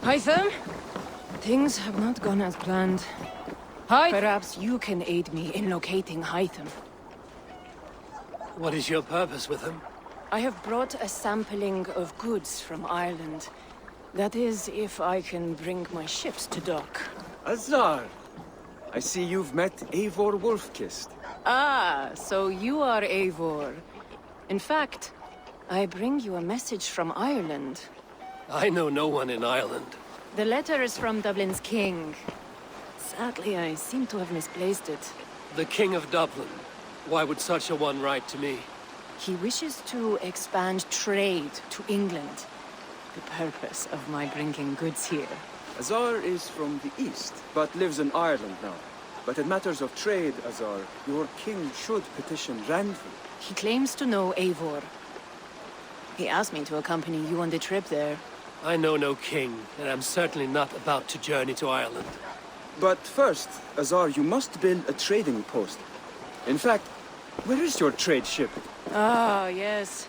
Hytham? Things have not gone as planned. Perhaps you can aid me in locating Hytham. What is your purpose with him? I have brought a sampling of goods from Ireland. That is, if I can bring my ships to dock. Azar! I see you've met Eivor Wolfkist. Ah, so you are Eivor. In fact, I bring you a message from Ireland. I know no one in Ireland. The letter is from Dublin's king. Sadly, I seem to have misplaced it. The King of Dublin. Why would such a one write to me? He wishes to expand trade to England. The purpose of my bringing goods here. Azar is from the east, but lives in Ireland now. But in matters of trade, Azar, your king should petition Randvi. He claims to know Eivor. He asked me to accompany you on the trip there. I know no king, and I'm certainly not about to journey to Ireland. But first, Azar, you must build a trading post. In fact, where is your trade ship? Ah, yes.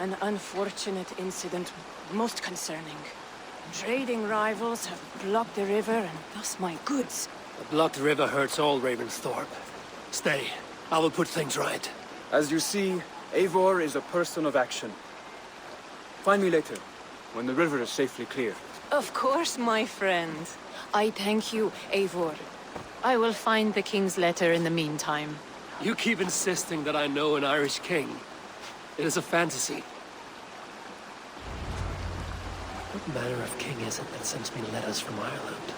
An unfortunate incident, most concerning. Trading rivals have blocked the river and thus my goods. A blocked river hurts all Ravensthorpe. Stay. I will put things right. As you see, Eivor is a person of action. Find me later, when the river is safely clear. Of course, my friend. I thank you, Eivor. I will find the king's letter in the meantime. You keep insisting that I know an Irish king. It is a fantasy. What manner of king is it that sends me letters from Ireland?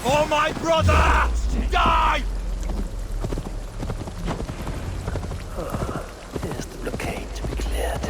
For my brother! Die! Here's the blockade to be cleared.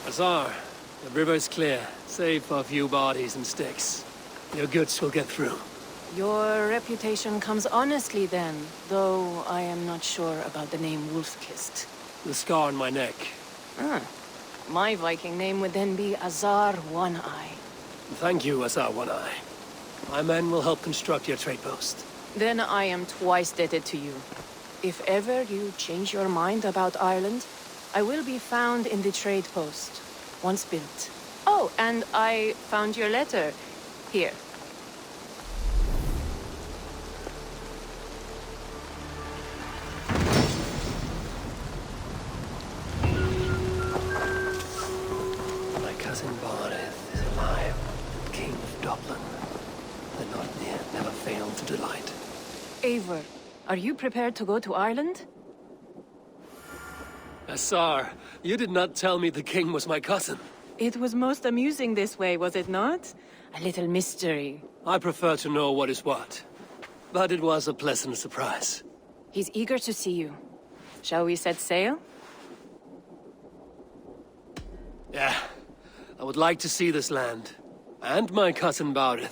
Azar, the river's clear, save for a few bodies and sticks. Your goods will get through. Your reputation comes honestly then, though I am not sure about the name Wolf-Kissed. The scar on my neck. Ah. My Viking name would then be Azar One-Eye. Thank you, Azar One-Eye. My men will help construct your trade post. Then I am twice indebted to you. If ever you change your mind about Ireland, I will be found in the trade post, once built. Oh, and I found your letter. Here. My cousin Barida is alive, King of Dublin. The Northnir never failed to delight. Eivor, are you prepared to go to Ireland? Azar, you did not tell me the king was my cousin. It was most amusing this way, was it not? A little mystery. I prefer to know what is what. But it was a pleasant surprise. He's eager to see you. Shall we set sail? Yeah. I would like to see this land. And my cousin Barida.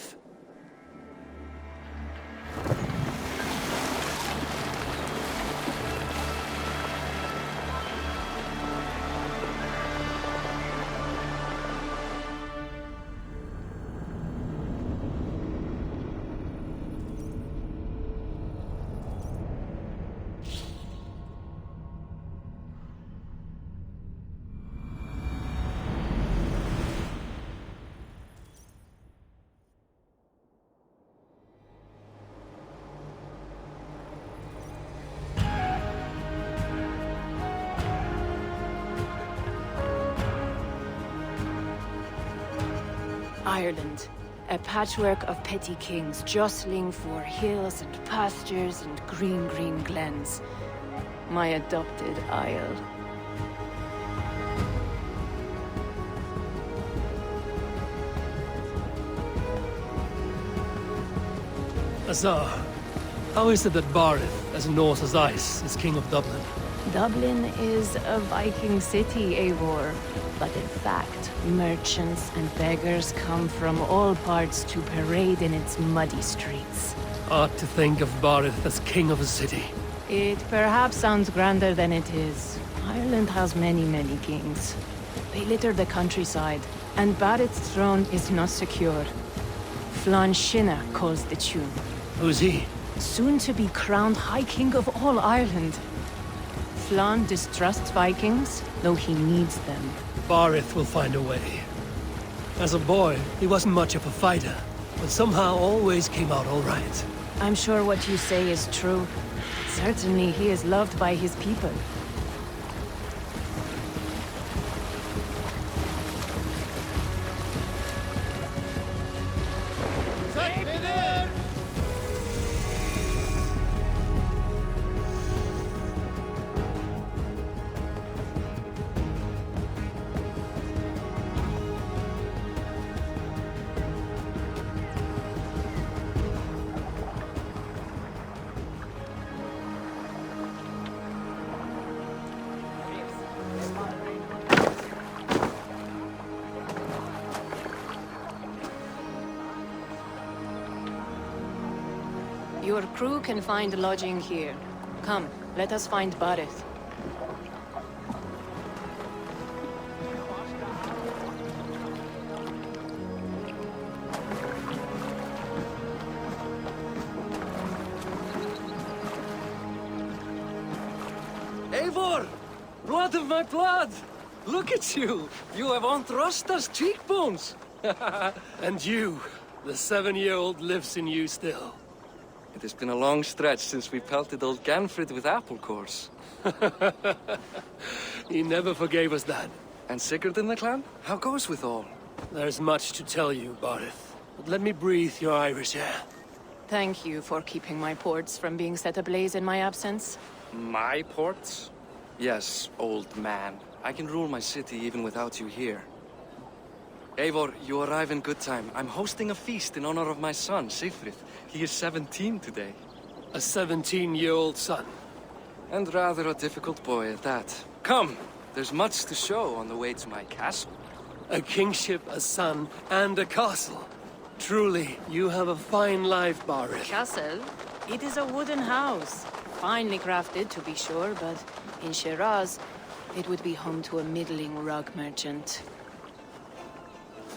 Ireland, a patchwork of petty kings jostling for hills and pastures and green glens. My adopted isle. Azar, how is it that Barith, as Norse as ice, is king of Dublin? Dublin is a Viking city, Eivor. But in fact, merchants and beggars come from all parts to parade in its muddy streets. Odd to think of Barith as king of a city. It perhaps sounds grander than it is. Ireland has many kings. They litter the countryside, and Barith's throne is not secure. Flann Sinna calls the tune. Who's he? Soon to be crowned High King of all Ireland. Flann distrusts Vikings, though he needs them. Barith will find a way. As a boy, he wasn't much of a fighter, but somehow always came out all right. I'm sure what you say is true. Certainly he is loved by his people. Your crew can find lodging here. Come, let us find Barith. Eivor! Blood of my blood! Look at you! You have Aunt Rosta's cheekbones! And you, the 7-year-old lives in you still. It has been a long stretch since we pelted old Ganfrid with apple cores. He never forgave us that. And Sigurd in the clan? How goes with all? There's much to tell you, Barith. But let me breathe your Irish air. Thank you for keeping my ports from being set ablaze in my absence. My ports? Yes, old man. I can rule my city even without you here. Eivor, you arrive in good time. I'm hosting a feast in honor of my son, Sigfrid. He is 17 today. A 17-year-old son. And rather a difficult boy at that. Come, there's much to show on the way to my castle. A kingship, a son, and a castle. Truly, you have a fine life, Barith. Castle? It is a wooden house. Finely crafted, to be sure, but in Shiraz, it would be home to a middling rug merchant.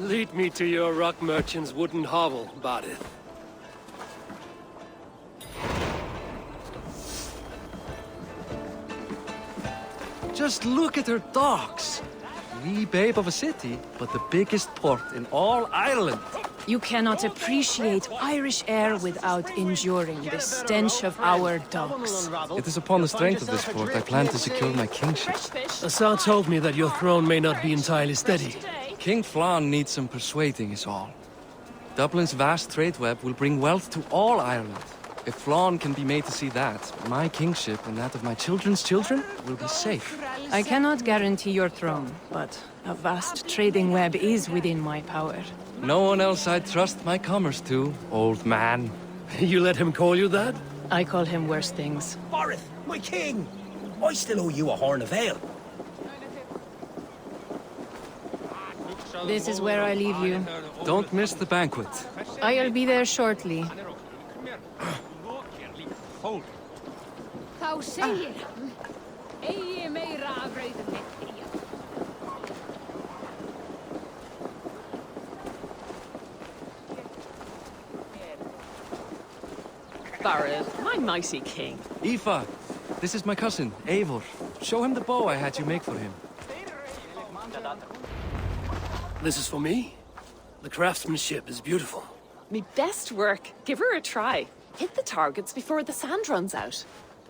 Lead me to your rock merchant's wooden hovel, Barith. Just look at her docks. Wee babe of a city, but the biggest port in all Ireland. You cannot appreciate Irish air without enduring the stench of our docks. It is upon the strength of this port I plan to secure my kingship. Azar told me that your throne may not be entirely steady. King Flann needs some persuading is all. Dublin's vast trade web will bring wealth to all Ireland. If Flann can be made to see that, my kingship and that of my children's children will be safe. I cannot guarantee your throne, but a vast trading web is within my power. No one else I'd trust my commerce to, old man. You let him call you that? I call him worse things. Barith, my king! I still owe you a horn of ale. This is where I leave you. Don't miss the banquet. I'll be there shortly. Þá segir hann, eigi meira af rauðum hnetti. Barith, my mighty king. Aoife, This is my cousin, Eivor. Show him the bow I had you make for him. This is for me? The craftsmanship is beautiful. Me best work. Give her a try. Hit the targets before the sand runs out.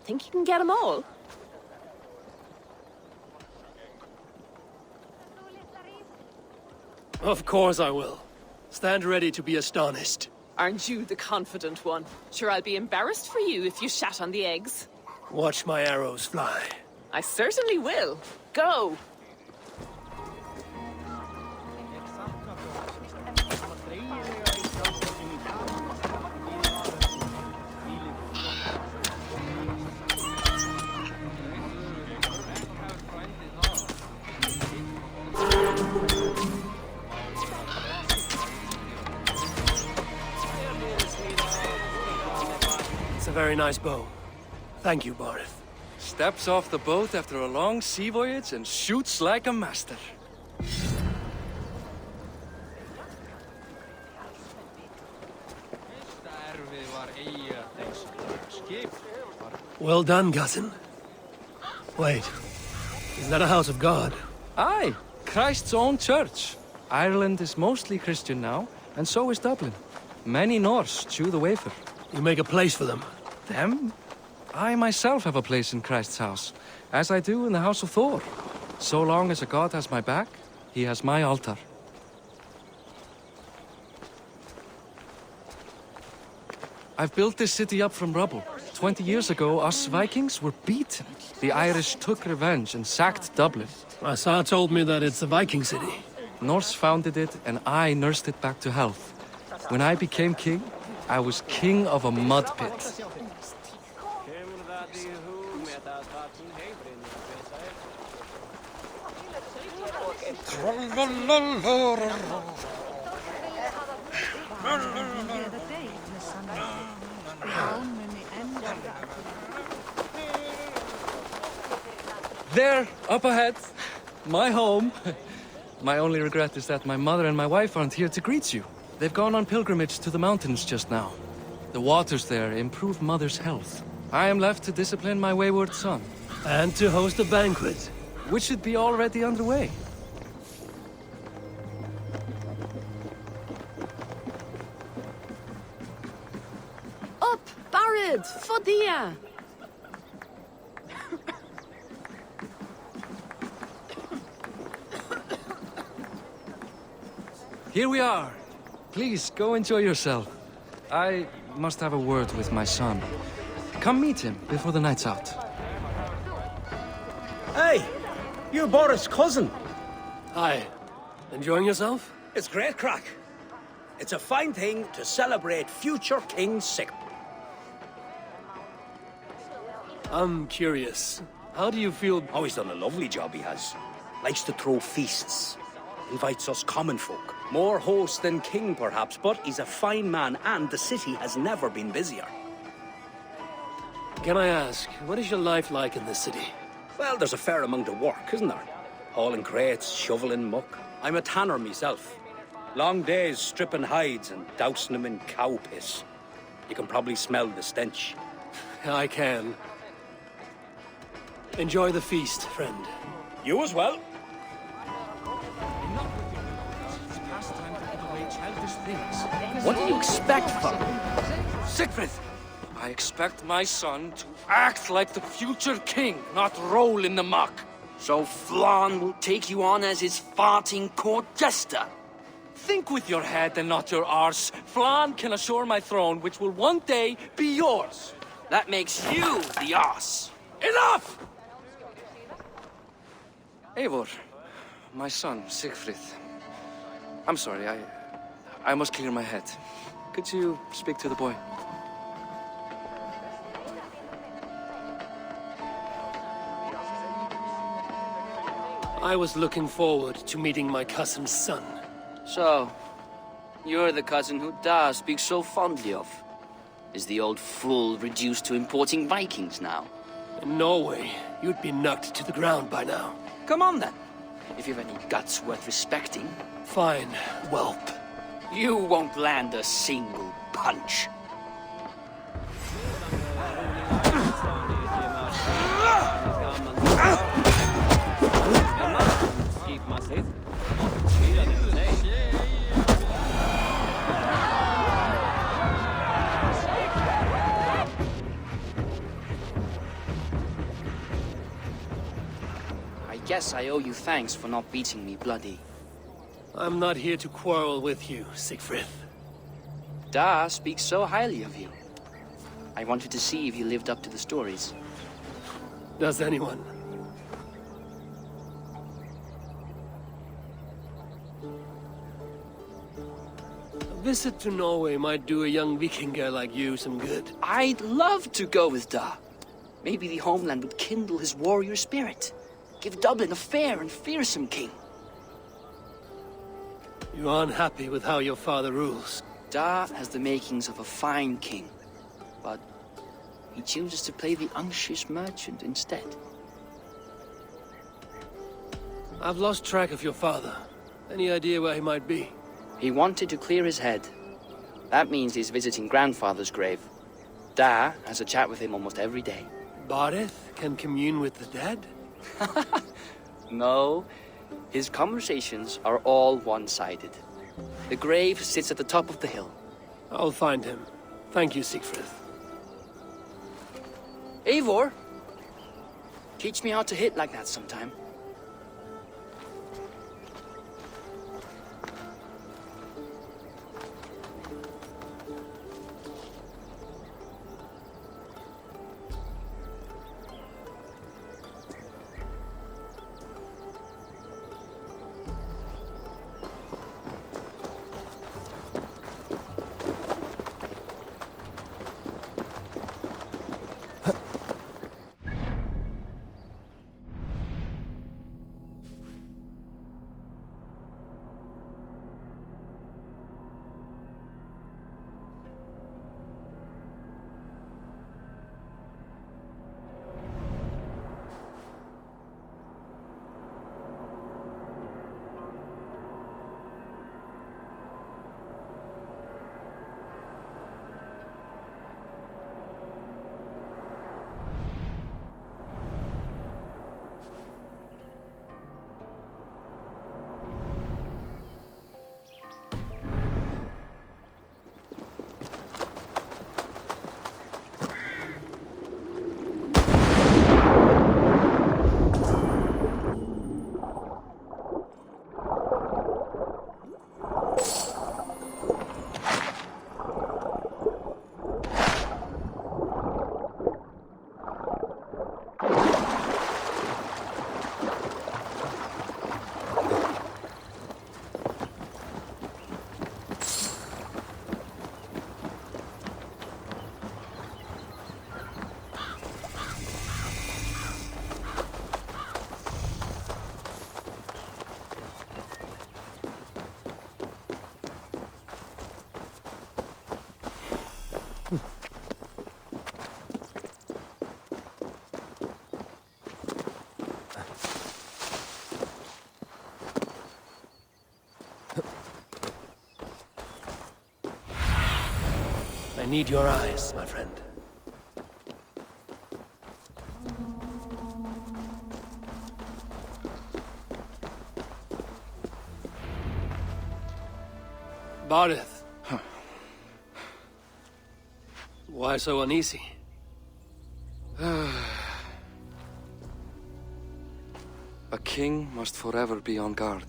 Think you can get them all? Of course I will. Stand ready to be astonished. Aren't you the confident one? Sure, I'll be embarrassed for you if you shat on the eggs. Watch my arrows fly. I certainly will. Go! It's a very nice bow. Thank you, Barith. Steps off the boat after a long sea voyage and shoots like a master. Well done, cousin. Wait, is that a house of God? Aye, Christ's own church. Ireland is mostly Christian now, and so is Dublin. Many Norse chew the wafer. You make a place for them. Them? I myself have a place in Christ's house, as I do in the house of Thor. So long as a god has my back, he has my altar. I've built this city up from rubble. 20 years ago, us Vikings were beaten. The Irish took revenge and sacked Dublin. Azar told me that it's a Viking city. Norse founded it, and I nursed it back to health. When I became king, I was king of a mud pit. There, up ahead, my home. My only regret is that my mother and my wife aren't here to greet you. They've gone on pilgrimage to the mountains just now. The waters there improve mother's health. I am left to discipline my wayward son. And to host a banquet. Which should be already underway. Up, Barida, Fodia. Here we are. Please, go enjoy yourself. I must have a word with my son. Come meet him before the night's out. Hey, you're Boris' cousin. Hi. Enjoying yourself? It's great crack. It's a fine thing to celebrate future king's sick. I'm curious. How do you feel? Oh, he's done a lovely job, he has. Likes to throw feasts. Invites us common folk. More host than king, perhaps, but he's a fine man, and the city has never been busier. Can I ask, what is your life like in this city? Well, there's a fair amount of work, isn't there? Hauling crates, shoveling muck. I'm a tanner myself. Long days stripping hides and dousing them in cow piss. You can probably smell the stench. I can. Enjoy the feast, friend. You as well. What do you expect from me? Siegfried! I expect my son to act like the future king, not roll in the muck. So Flann will take you on as his farting court jester? Think with your head and not your arse. Flann can assure my throne, which will one day be yours. That makes you the ass. Enough! Eivor, my son, Siegfried. I'm sorry, I must clear my head. Could you speak to the boy? I was looking forward to meeting my cousin's son. So, you're the cousin who Da speaks so fondly of. Is the old fool reduced to importing Vikings now? In Norway, you'd be knocked to the ground by now. Come on then, if you've any guts worth respecting. Fine, whelp. You won't land a single punch. I guess I owe you thanks for not beating me bloody. I'm not here to quarrel with you, Siegfried. Da speaks so highly of you. I wanted to see if you lived up to the stories. Does anyone? A visit to Norway might do a young Vikinger like you some good. I'd love to go with Da. Maybe the homeland would kindle his warrior spirit. Give Dublin a fair and fearsome king. You are unhappy with how your father rules. Da has the makings of a fine king, but he chooses to play the unctuous merchant instead. I've lost track of your father. Any idea where he might be? He wanted to clear his head. That means he's visiting grandfather's grave. Da has a chat with him almost every day. Barith can commune with the dead? No, his conversations are all one-sided. The grave sits at the top of the hill. I'll find him. Thank you, Siegfried. Eivor, teach me how to hit like that sometime. I need your eyes, my friend. Barith. Huh. Why so uneasy? A king must forever be on guard.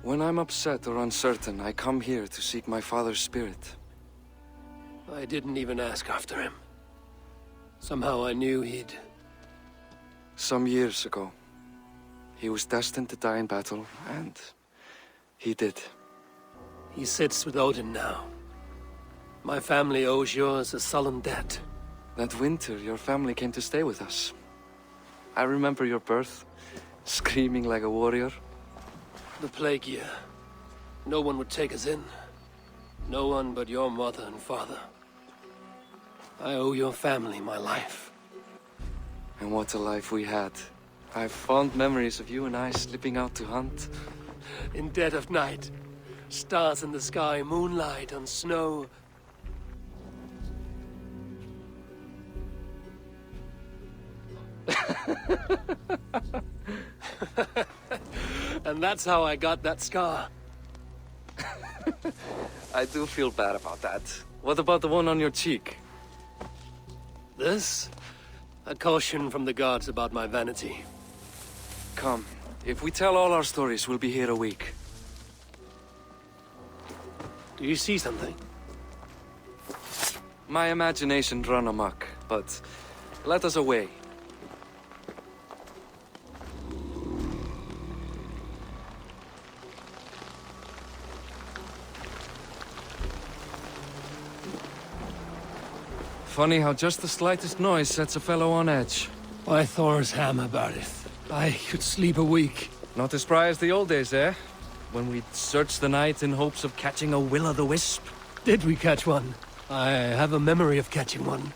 When I'm upset or uncertain, I come here to seek my father's spirit. I didn't even ask after him. Somehow I knew he'd... Some years ago, he was destined to die in battle, and he did. He sits with Odin now. My family owes yours a sullen debt. That winter, your family came to stay with us. I remember your birth, screaming like a warrior. The plague year. No one would take us in. No one but your mother and father. I owe your family my life. And what a life we had. I have fond memories of you and I slipping out to hunt. In dead of night. Stars in the sky, moonlight on snow. And that's how I got that scar. I do feel bad about that. What about the one on your cheek? This? A caution from the gods about my vanity. Come, if we tell all our stories, we'll be here a week. Do you see something? My imagination run amok, but let us away. Funny how just the slightest noise sets a fellow on edge. By Thor's hammer, Barida. I could sleep a week. Not as spry as the old days, eh? When we'd search the night in hopes of catching a will-o'-the-wisp. Did we catch one? I have a memory of catching one.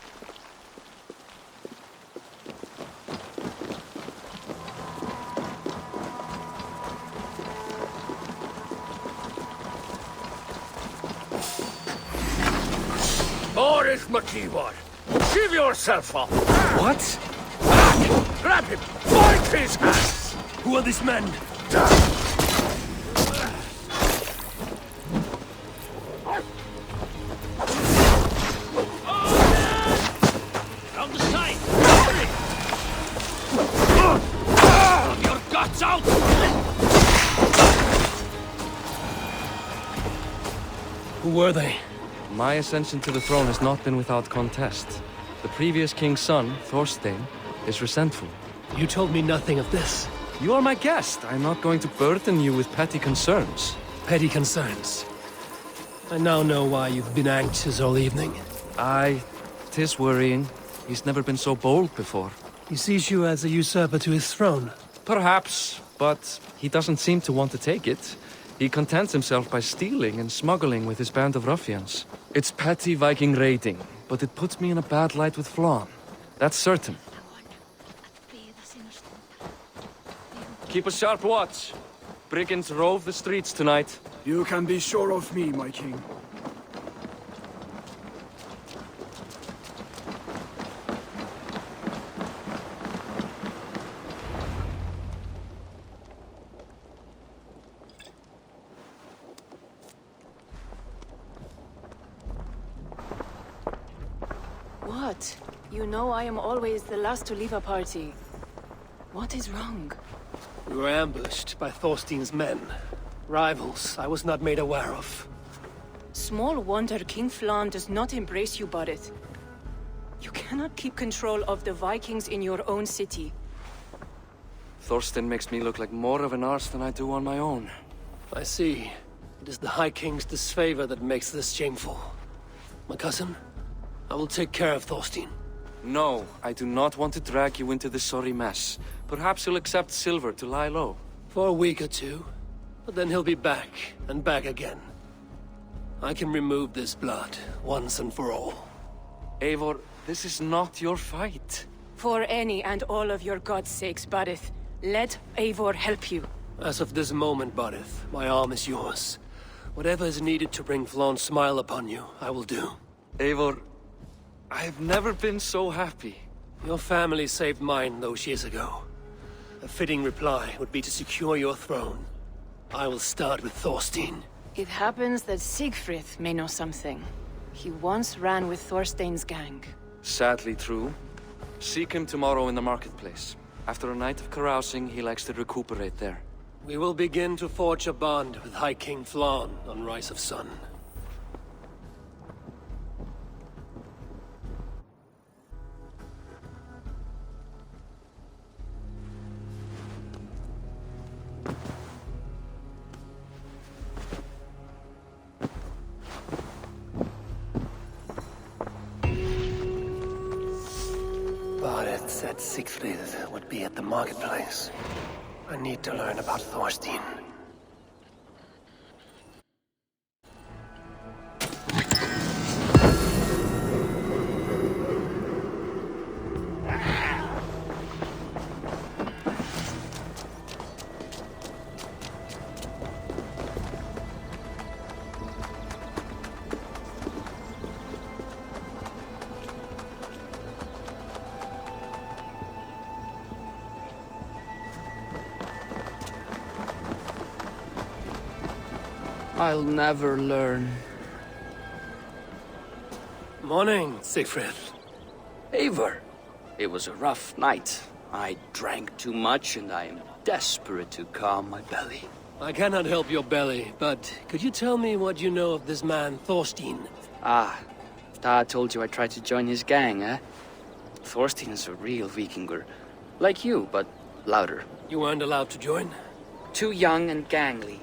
Boris Mativor, give yourself up. What? Grab him! Bite his hands! Who are these men? From the side! Hurry! Rub your guts out! Who were they? My ascension to the throne has not been without contest. The previous king's son, Thorstein, is resentful. You told me nothing of this. You are my guest. I'm not going to burden you with petty concerns. Petty concerns. I now know why you've been anxious all evening. Aye, 'tis worrying. He's never been so bold before. He sees you as a usurper to his throne. Perhaps, but he doesn't seem to want to take it. He contents himself by stealing and smuggling with his band of ruffians. It's petty Viking raiding, but it puts me in a bad light with Flann. That's certain. Keep a sharp watch. Brigands rove the streets tonight. You can be sure of me, my king. What? You know I am always the last to leave a party. What is wrong? We were ambushed by Thorstein's men. Rivals I was not made aware of. Small wonder King Flann does not embrace you, Barida. You cannot keep control of the Vikings in your own city. Thorstein makes me look like more of an arse than I do on my own. I see. It is the High King's disfavor that makes this shameful. My cousin, I will take care of Thorstein. No, I do not want to drag you into this sorry mess. Perhaps you'll accept silver to lie low. For a week or two, but then he'll be back, and back again. I can remove this blood, once and for all. Eivor, this is not your fight. For any and all of your gods' sakes, Barida, let Eivor help you. As of this moment, Barida, my arm is yours. Whatever is needed to bring Flann's smile upon you, I will do. Eivor, I've never been so happy. Your family saved mine those years ago. A fitting reply would be to secure your throne. I will start with Thorstein. It happens that Siegfried may know something. He once ran with Thorstein's gang. Sadly true. Seek him tomorrow in the marketplace. After a night of carousing, he likes to recuperate there. We will begin to forge a bond with High King Flann on Rise of Sun. Barida said Siegfried would be at the marketplace. I need to learn about Thorstein. I'll never learn. Morning, Siegfried. Eivor, it was a rough night. I drank too much and I am desperate to calm my belly. I cannot help your belly, but could you tell me what you know of this man, Thorstein? Ah, Dad told you I tried to join his gang, eh? Thorstein is a real Vikinger. Like you, but louder. You weren't allowed to join? Too young and gangly.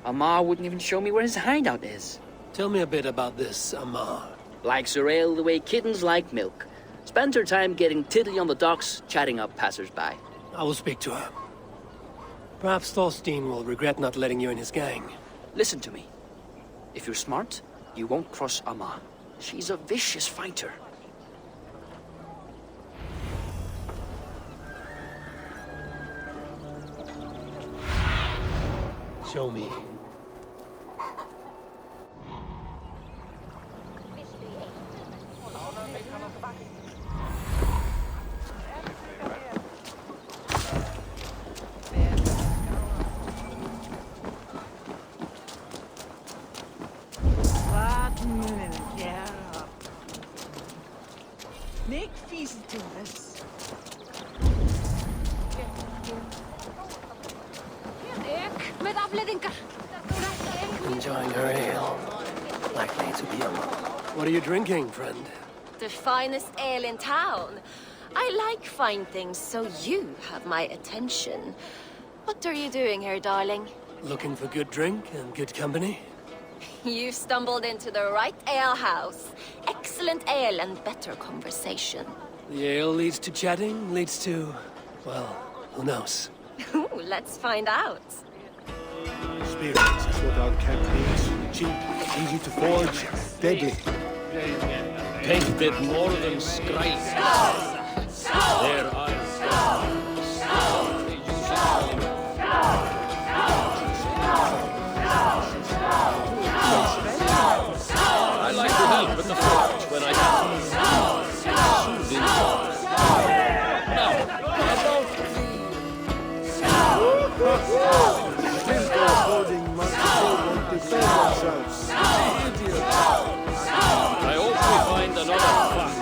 Amar wouldn't even show me where his hideout is. Tell me a bit about this Amar. Likes her ale the way kittens like milk. Spends her time getting tiddly on the docks, chatting up passers-by. I will speak to her. Perhaps Thorstein will regret not letting you in his gang. Listen to me. If you're smart, you won't cross Amar. She's a vicious fighter. Show me. Make feast to us. Enjoying her ale. Likely to be Amar. What are you drinking, friend? The finest ale in town. I like fine things, so you have my attention. What are you doing here, darling? Looking for good drink and good company? You've stumbled into the right ale house. Excellent ale and better conversation. The ale leads to chatting, leads to... well, who knows? Ooh, let's find out. Experience is what our camp needs. Cheap, easy to forge, deadly. Paint did more than scribe. Their eyes. I like to help with the forge when I can. Soothing. Simple holding must won't defend themselves. I hope we find another fact.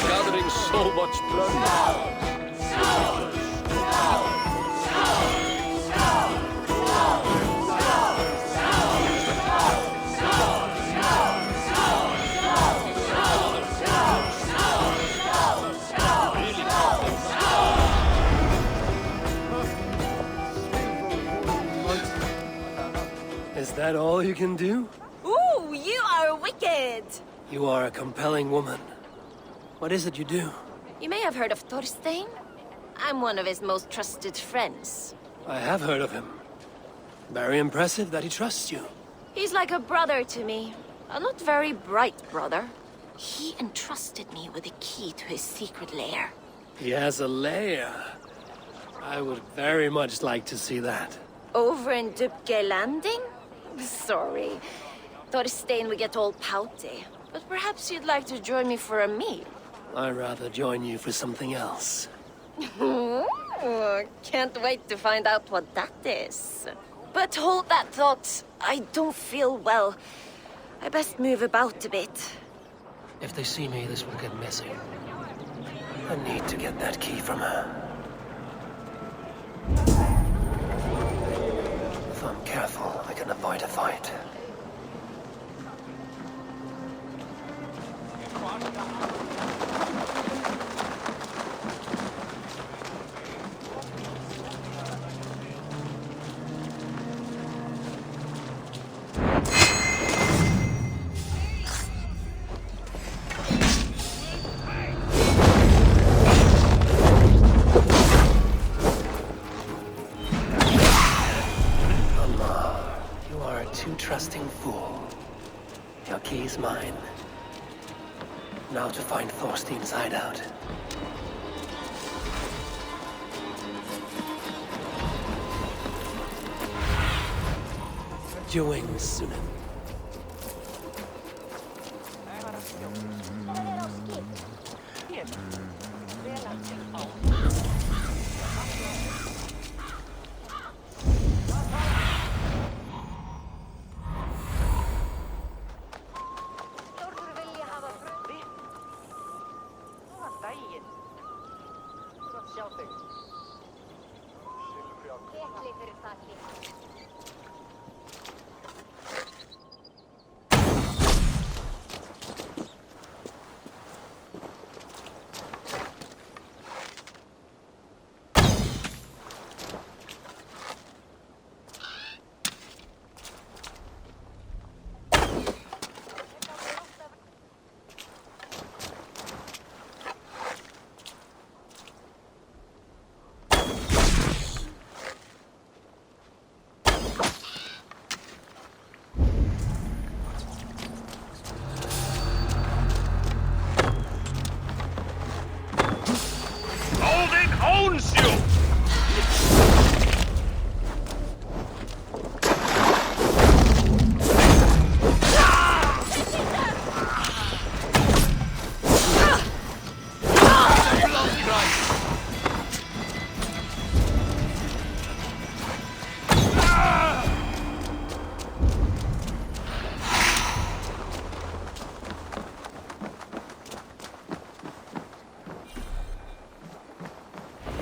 Gathering so much blood. Is that all you can do? Ooh, you are wicked! You are a compelling woman. What is it you do? You may have heard of Thorstein. I'm one of his most trusted friends. I have heard of him. Very impressive that he trusts you. He's like a brother to me. A not very bright brother. He entrusted me with the key to his secret lair. He has a lair. I would very much like to see that. Over in Dubke Landing? Sorry. Thorstein would get all pouty. But perhaps you'd like to join me for a meal. I'd rather join you for something else. Ooh, can't wait to find out what that is. But hold that thought. I don't feel well. I best move about a bit. If they see me, this will get messy. I need to get that key from her. If I'm careful, I can avoid a fight. Trusting fool. Your key's mine. Now to find Thorstein's hideout. Your wings, Sunan. owns you!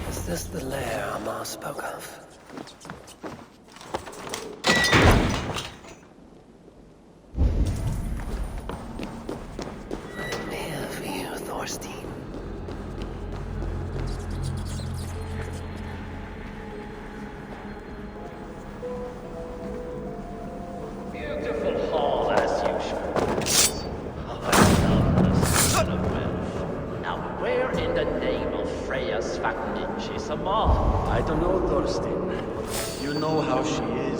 Is this the lair Amar spoke of? I'm here for you, Thorstein. Beautiful hall as usual. How I love the son of Welsh. Now where in the name of Freya's Svaknich is Amar? I don't know, Thorstein. You know how she is.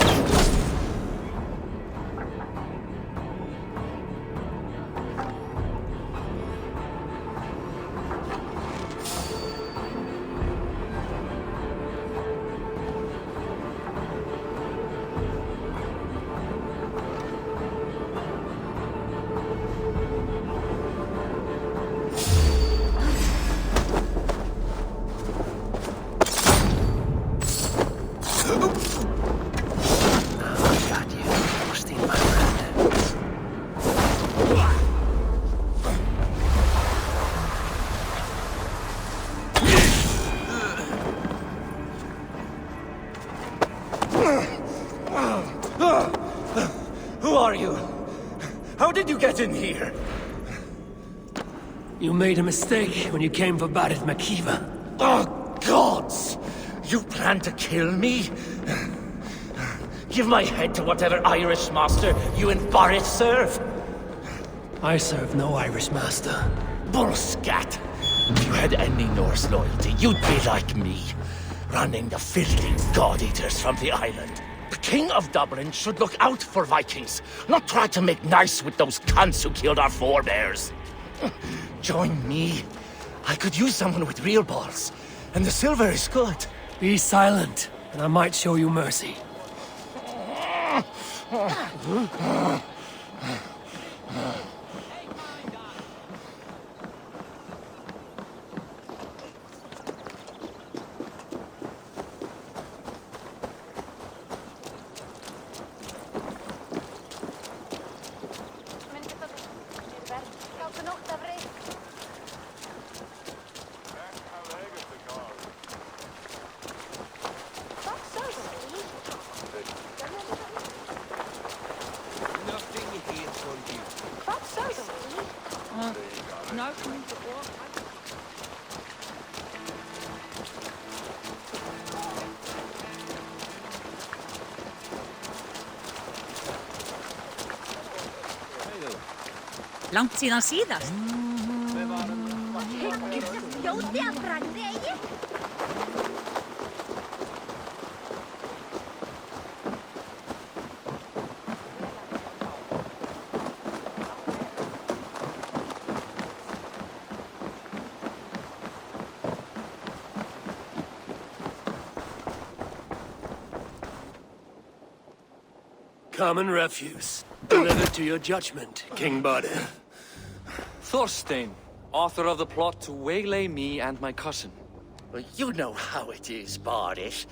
Who are you? How did you get in here? You made a mistake when you came for Barith McKeever. Oh, gods! You plan to kill me? Give my head to whatever Irish master you and Barith serve. I serve no Irish master. Bullscat! If you had any Norse loyalty, you'd be like me, running the filthy god-eaters from the island. The King of Dublin should look out for Vikings, not try to make nice with those cunts who killed our forebears. Join me. I could use someone with real balls, and the silver is good. Be silent, and I might show you mercy. Langt siden sidast. Common refuse. Delivered to your judgment, King Barith. Thorstein, author of the plot to waylay me and my cousin. Well, you know how it is, Bardish.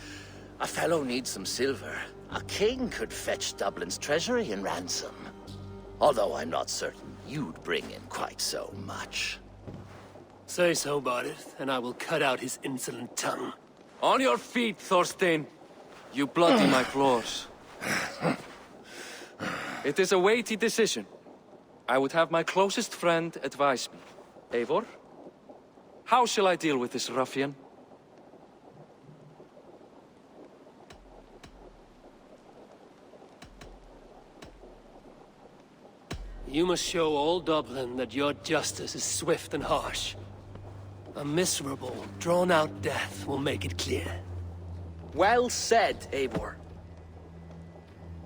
A fellow needs some silver. A king could fetch Dublin's treasury in ransom. Although I'm not certain you'd bring in quite so much. Say so, Barith, and I will cut out his insolent tongue. On your feet, Thorstein. You bloody my claws. It is a weighty decision. I would have my closest friend advise me. Eivor, how shall I deal with this ruffian? You must show all Dublin that your justice is swift and harsh. A miserable, drawn-out death will make it clear. Well said, Eivor.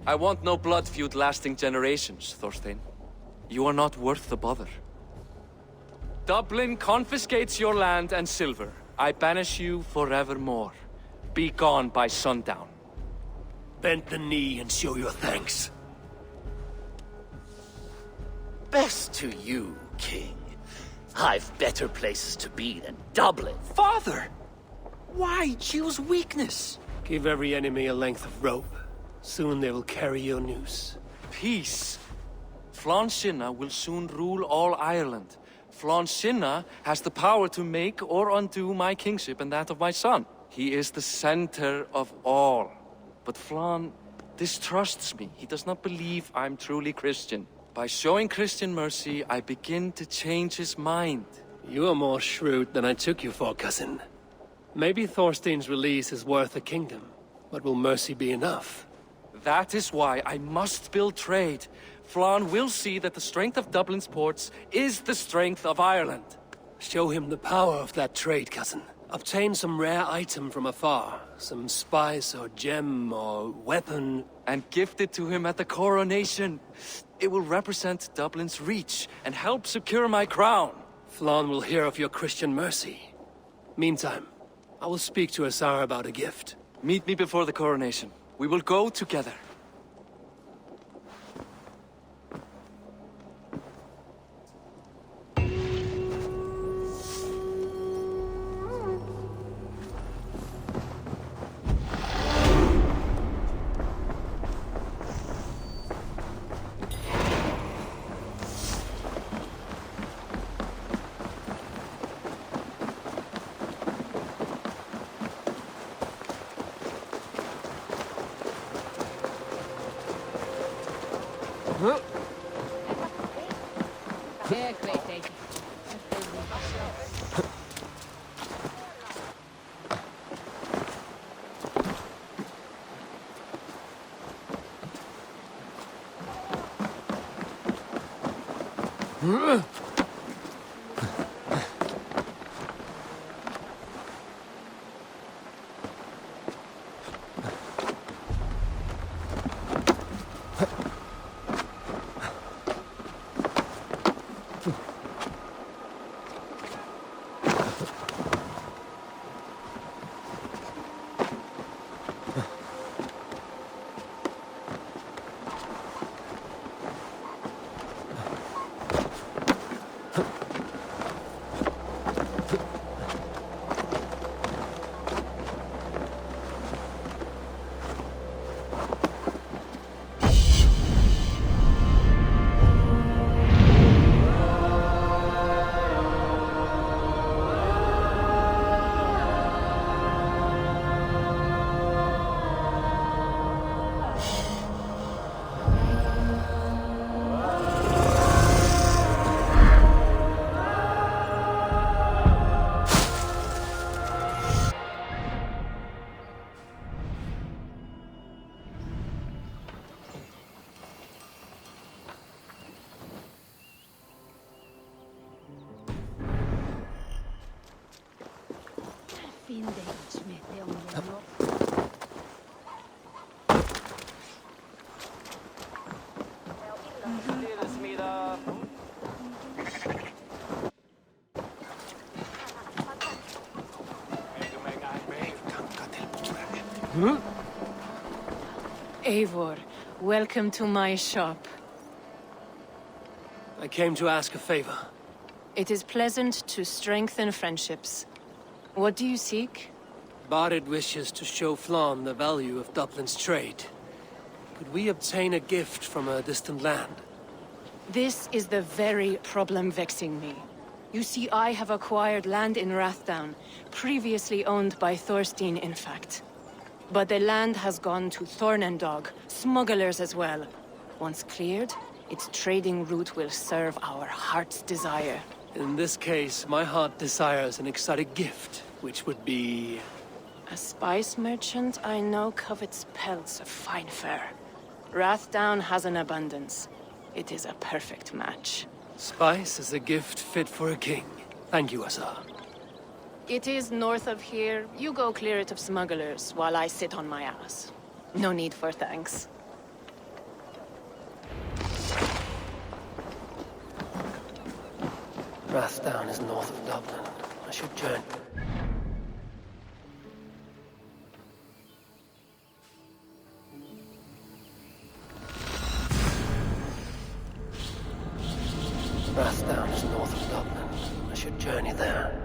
I want no blood feud lasting generations, Thorstein. You are not worth the bother. Dublin confiscates your land and silver. I banish you forevermore. Be gone by sundown. Bend the knee and show your thanks. Best to you, King. I've better places to be than Dublin. Father! Why choose weakness? Give every enemy a length of rope. Soon they will carry your news. Peace. Flann Sinna will soon rule all Ireland. Flann Sinna has the power to make or undo my kingship and that of my son. He is the center of all. But Flann distrusts me. He does not believe I'm truly Christian. By showing Christian mercy, I begin to change his mind. You are more shrewd than I took you for, cousin. Maybe Thorstein's release is worth a kingdom, but will mercy be enough? That is why I must build trade. Flann will see that the strength of Dublin's ports is the strength of Ireland. Show him the power of that trade, cousin. Obtain some rare item from afar, some spice or gem or weapon, and gift it to him at the coronation. It will represent Dublin's reach and help secure my crown. Flann will hear of your Christian mercy. Meantime, I will speak to Azar about a gift. Meet me before the coronation. We will go together. Eivor, welcome to my shop. I came to ask a favor. It is pleasant to strengthen friendships. What do you seek? Barida wishes to show Flann the value of Dublin's trade. Could we obtain a gift from a distant land? This is the very problem vexing me. You see, I have acquired land in Rathdown, previously owned by Thorstein, in fact. But the land has gone to Thornendog, smugglers as well. Once cleared, its trading route will serve our heart's desire. In this case, my heart desires an exotic gift, which would be... A spice merchant I know covets pelts of fine fur. Rathdown has an abundance. It is a perfect match. Spice is a gift fit for a king. Thank you, Azar. It is north of here. You go clear it of smugglers, while I sit on my ass. No need for thanks. Rathdown is north of Dublin. I should journey. Rathdown is north of Dublin. I should journey there.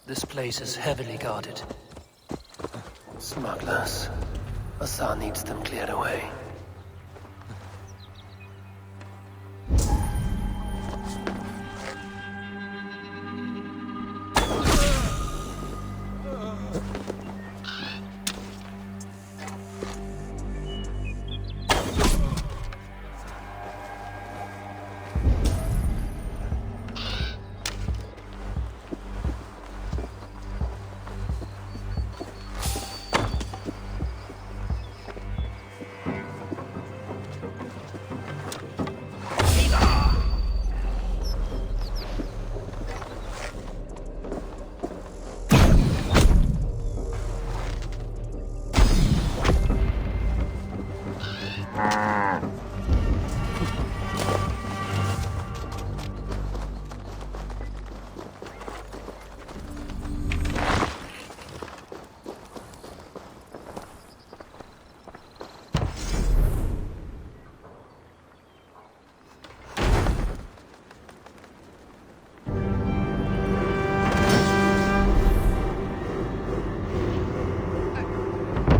This place is heavily guarded. Smugglers. Azar needs them cleared away.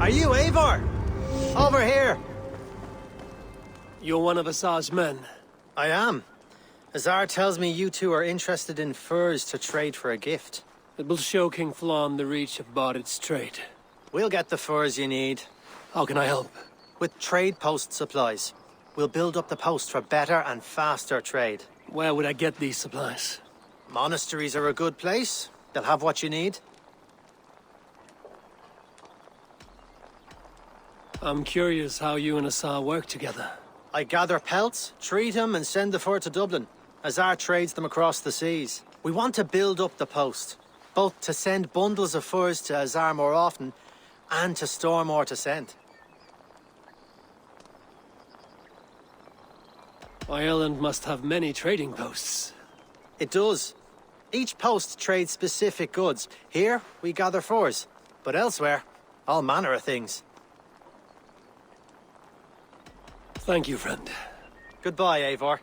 Are you Eivor? Over here! You're one of Azar's men. I am. Azar tells me you two are interested in furs to trade for a gift. It will show King Flann the reach of Barid's trade. We'll get the furs you need. How can I help? With trade post supplies. We'll build up the post for better and faster trade. Where would I get these supplies? Monasteries are a good place. They'll have what you need. I'm curious how you and Azar work together. I gather pelts, treat them, and send the fur to Dublin. Azar trades them across the seas. We want to build up the post, both to send bundles of furs to Azar more often, and to store more to send. Ireland must have many trading posts. It does. Each post trades specific goods. Here, we gather furs. But elsewhere, all manner of things. Thank you, friend. Goodbye, Eivor.